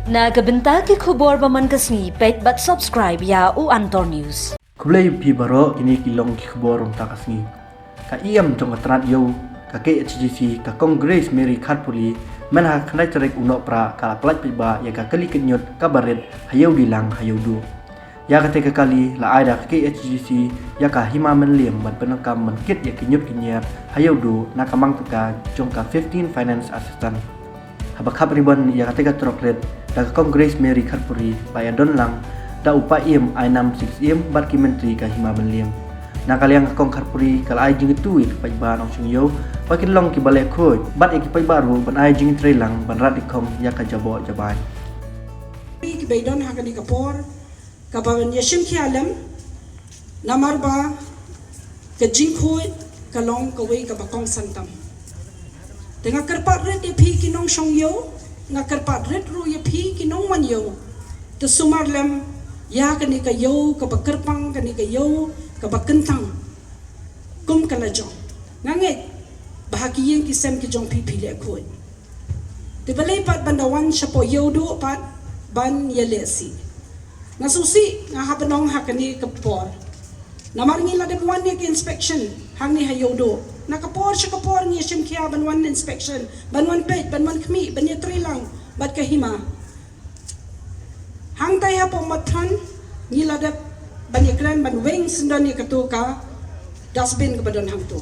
Nagabenta ke khobor baman kasni pet bat subscribe ya u Antor News. Kublai pi baro kini kilong ki khobor ta kasni. Ka iam jong atrat yo ka KHGC ka Congress Mary Khatpuli manha khnai trek unok pra ka plat pi ba ya ka kali kenyot ka baret hayau dilang hayau du. Ya ka te ka kali la aida ka KHGC ya ka hima men liam ban penakam men kit ya kenyot kinyar hayau du na kamang ka jong ka 15 finance assistant. Habak riban ya ka te ka troklet da Congress Mary Khatpuri paya don lang da upa iem ainam 6 iem bat ki menteri ka hima menliam na kaliang ka kong Khatpuri kal ai jing tu it pai ba nong chung yo pakin long ki bale khoi bat ek pai baru ban ai jing trelang ban rat ikom ya ka jabo jabai ki beidon hakani kapor ka bawan yashim ki alam namar ba ka jing khoi ka long ka wei ka bakong santam tengah kerpat red pi ki nong shong yo nga kerpat red ru ya phi ki nong man yo to sumar lem ya kani ka yo ka bakerpang kani ka yo ka bakentang kum kala jong nganget bahagian ki sem ki jong phi le khoi te balai pat bandawan shapo yo do pat ban yelesi nga susi nga habanong hakani ka por namar ngila de wan ki inspection hang ni hayo do nakapor siya kapor niya siyem kaya banwan inspection banwan pet banwan kmi banya trilang bat kahima hang tay ha po matran nila da banya kran ban wing sindan ni katu ka dustbin ka badon hang to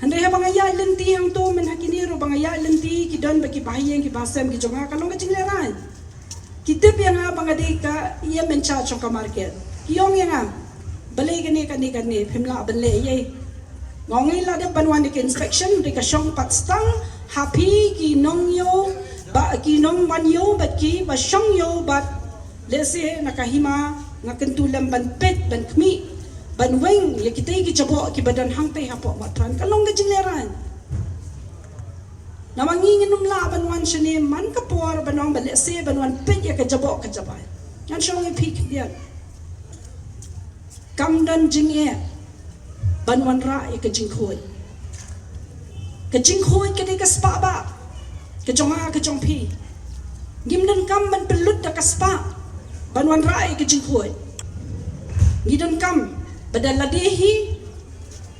handay ha bangaya lenti hang to men hakiniro bangaya lenti kidon bagi bahayeng ki basem ki jonga kalong ka jingleran kitip yang ha bangadi ka iya mencha chong ka market kiyong yang ha balay kani pimla balay yay ngongi la de banwan de inspection de ka shong pat stang happy ki nong yo ba ki nong man yo bat ki ba shong yo bat lese nakahima ngakentulam ban pet ban kmi ban weng ya kitay ki jabo ki badan hangtay hapo matran kalong ga jingleran namangingin num la banwan shane man kapor banong ba lese banwan pet ya ka jabo ka jabay yan shong e pik dia kamdan jingye banwan ra ya ka jingkhoi ka de ka spa ba ka jonga ka jongpi gimdan kam ban pelut da ka spa banwan ra ya ka jingkhoi gidan kam badala dehi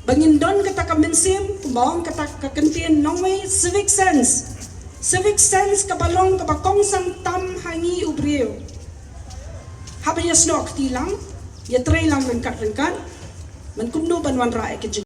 bangin don kata ka mensim pembawang kata ka kentien nongwe civic sense ka balong ka bakong sang tam hangi ubreo habaya snok tilang ya trailang rengkat man kumdo banwan ra ya ka